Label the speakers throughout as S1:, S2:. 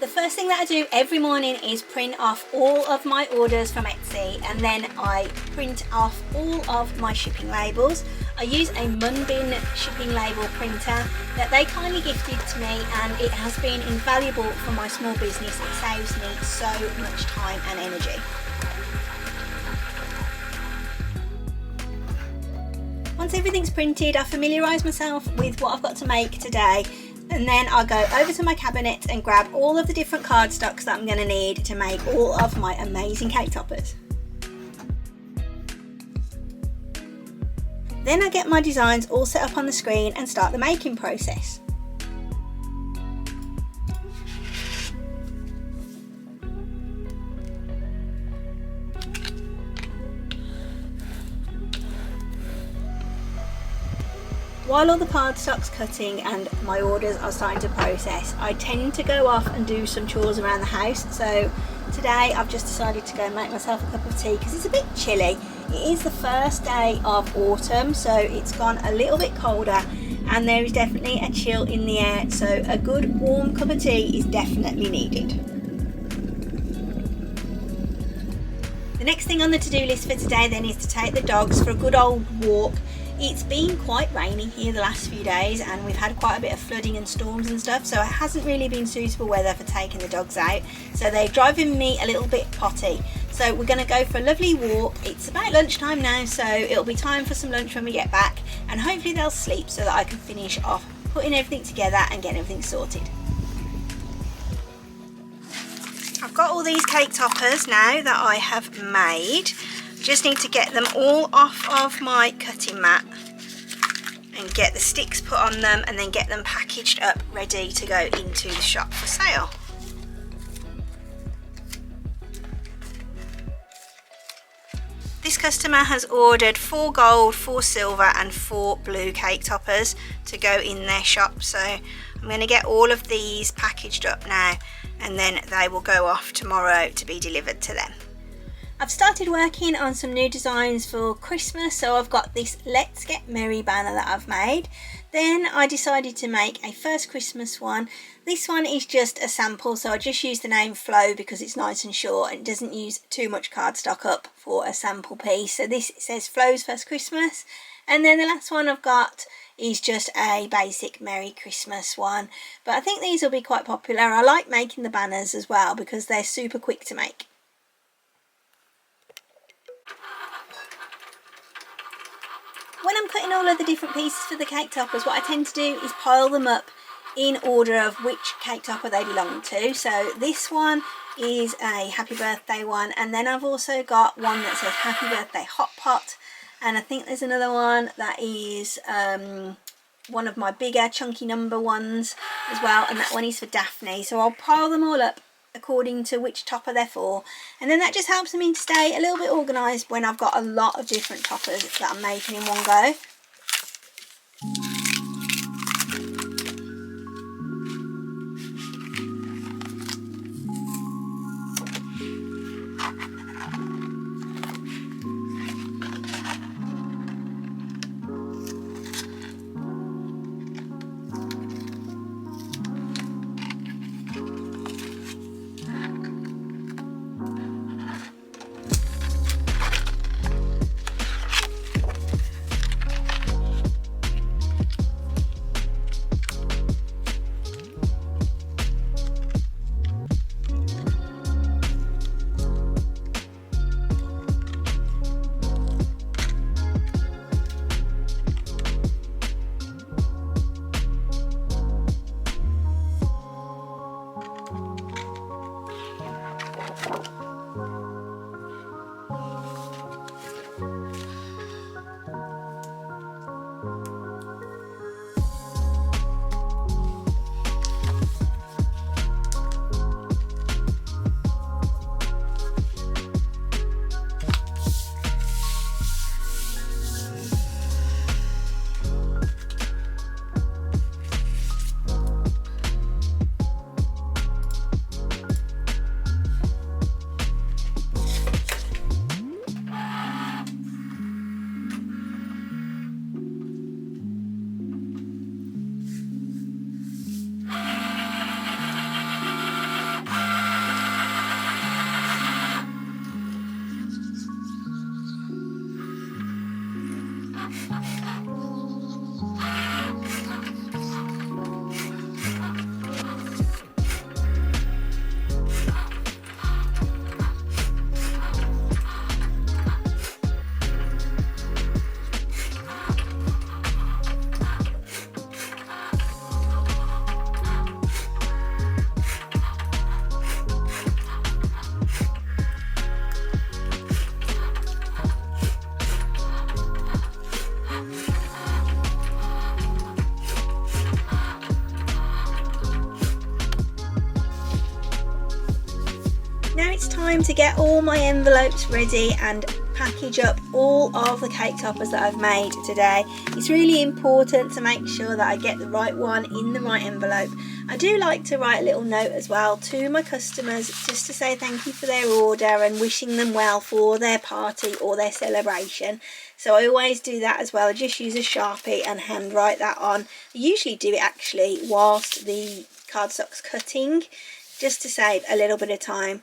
S1: The first thing that I do every morning is print off all of my orders from Etsy, and then I print off all of my shipping labels. I use a Munbin shipping label printer that they kindly gifted to me, and it has been invaluable for my small business. It saves me so much time and energy. Once everything's printed, I familiarise myself with what I've got to make today, and then I'll go over to my cabinet and grab all of the different cardstocks that I'm going to need to make all of my amazing cake toppers. Then I get my designs all set up on the screen and start the making process. While all the cardstock's cutting and my orders are starting to process, I tend to go off and do some chores around the house. So today I've just decided to go and make myself a cup of tea because it's a bit chilly. It is the first day of autumn, so it's gone a little bit colder and there is definitely a chill in the air, so a good warm cup of tea is definitely needed. The next thing on the to-do list for today then is to take the dogs for a good old walk. It's been quite rainy here the last few days and we've had quite a bit of flooding and storms and stuff, so it hasn't really been suitable weather for taking the dogs out, so they're driving me a little bit potty. So we're going to go for a lovely walk. It's about lunchtime now, so it'll be time for some lunch when we get back, and hopefully they'll sleep so that I can finish off putting everything together and getting everything sorted. I've got all these cake toppers now that I have made. Just need to get them all off of my cutting mat and get the sticks put on them and then get them packaged up ready to go into the shop for sale. This customer has ordered 4 gold, 4 silver and 4 blue cake toppers to go in their shop, so I'm going to get all of these packaged up now and then they will go off tomorrow to be delivered to them. I've started working on some new designs for Christmas, so I've got this Let's Get Merry banner that I've made. Then I decided to make a first Christmas one. This one is just a sample, so I just use the name Flow because it's nice and short and doesn't use too much cardstock up for a sample piece. So this says Flow's First Christmas, and then the last one I've got is just a basic Merry Christmas one. But I think these will be quite popular. I like making the banners as well because they're super quick to make. When I'm cutting all of the different pieces for the cake toppers, what I tend to do is pile them up in order of which cake topper they belong to. So this one is a happy birthday one, and then I've also got one that says happy birthday hot pot, and I think there's another one that is one of my bigger chunky number ones as well, and that one is for Daphne. So I'll pile them all up according to which topper they're for, and then that just helps me to stay a little bit organised when I've got a lot of different toppers that I'm making in one go. it's time to get all my envelopes ready and package up all of the cake toppers that I've made today. It's really important to make sure that I get the right one in the right envelope. I do like to write a little note as well to my customers just to say thank you for their order and wishing them well for their party or their celebration. So I always do that as well. I just use a Sharpie and hand write that on. I usually do it actually whilst the cardstock's cutting, just to save a little bit of time.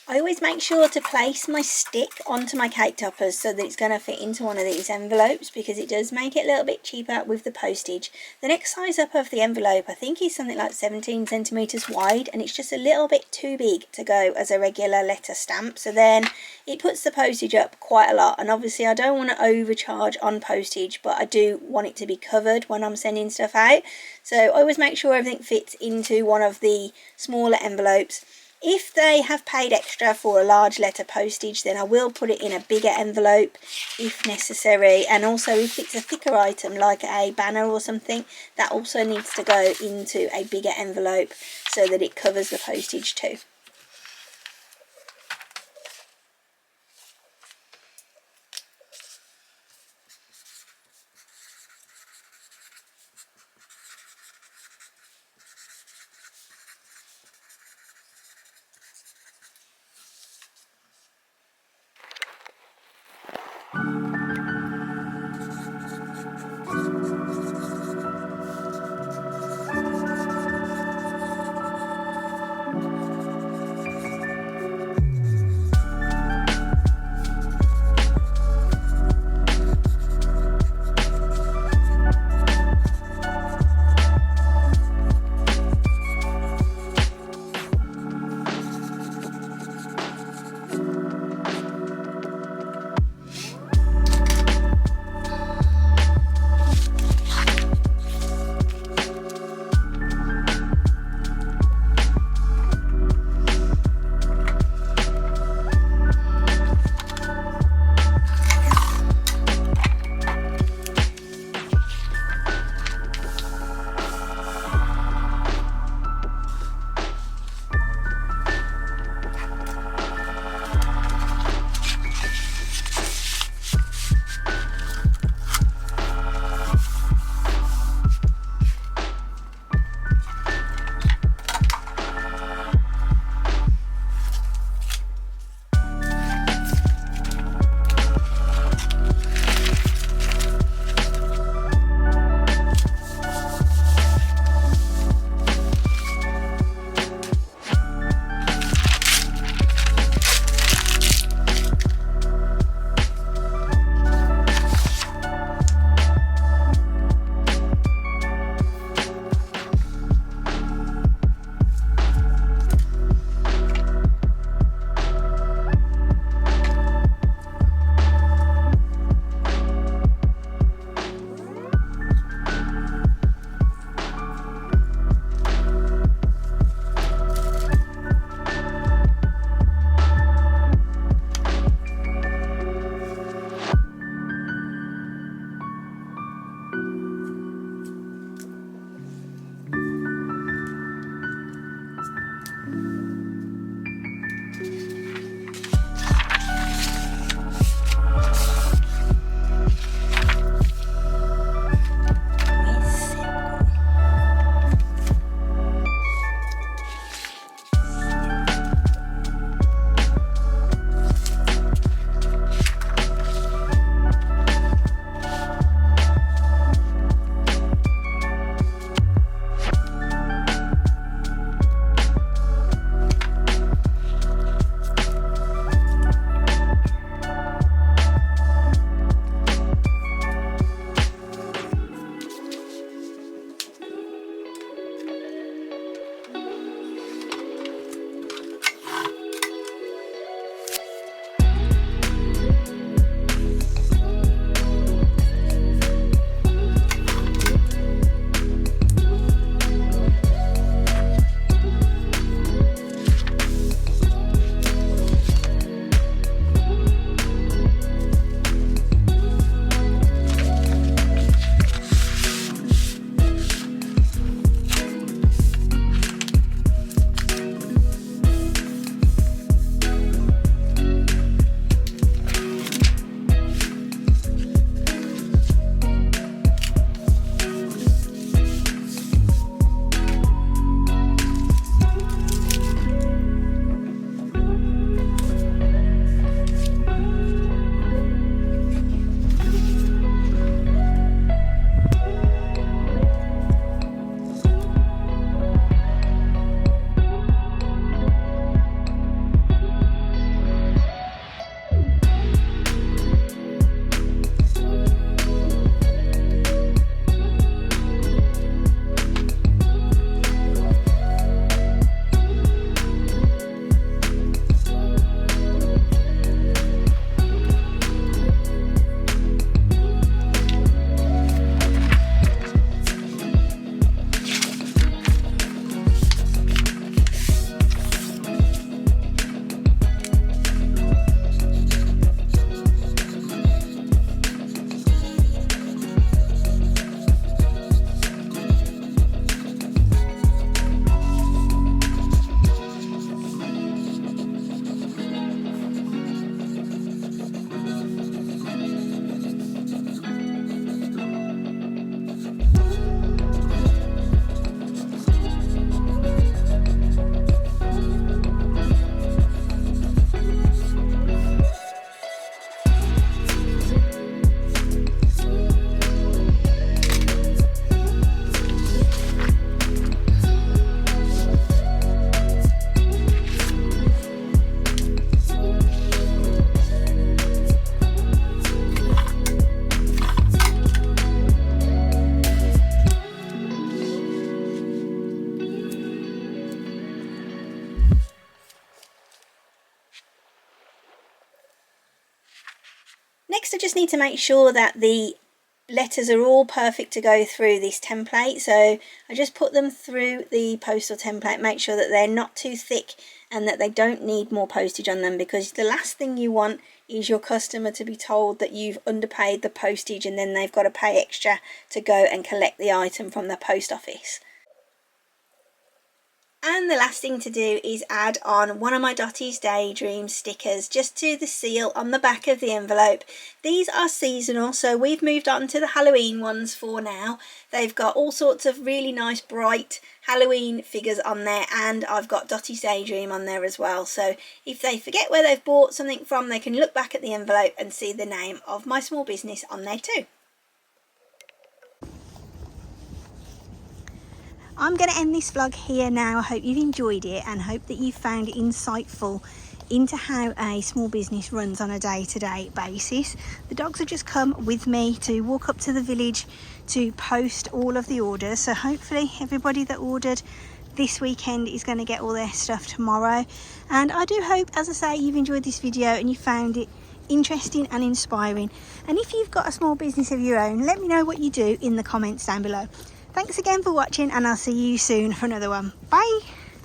S1: I always make sure to place my stick onto my cake toppers so that it's going to fit into one of these envelopes, because it does make it a little bit cheaper with the postage. The next size up of the envelope I think is something like 17 centimetres wide, and it's just a little bit too big to go as a regular letter stamp, so then it puts the postage up quite a lot. And obviously I don't want to overcharge on postage, but I do want it to be covered when I'm sending stuff out, so I always make sure everything fits into one of the smaller envelopes. If they have paid extra for a large letter postage, then I will put it in a bigger envelope if necessary. And also if it's a thicker item like a banner or something, that also needs to go into a bigger envelope so that it covers the postage too. Next I just need to make sure that the letters are all perfect to go through this template, so I just put them through the postal template, make sure that they're not too thick and that they don't need more postage on them, because the last thing you want is your customer to be told that you've underpaid the postage and then they've got to pay extra to go and collect the item from the post office. And the last thing to do is add on one of my Dottie's Daydream stickers just to the seal on the back of the envelope. These are seasonal, so we've moved on to the Halloween ones for now. They've got all sorts of really nice bright Halloween figures on there, and I've got Dottie's Daydream on there as well. So if they forget where they've bought something from, they can look back at the envelope and see the name of my small business on there too. I'm going to end this vlog here now. I hope you've enjoyed it and hope that you found it insightful into how a small business runs on a day-to-day basis. The dogs have just come with me to walk up to the village to post all of the orders, so hopefully everybody that ordered this weekend is going to get all their stuff tomorrow. And I do hope, as I say, you've enjoyed this video and you found it interesting and inspiring. And if you've got a small business of your own, let me know what you do in the comments down below. Thanks again for watching, and I'll see you soon for another one. Bye!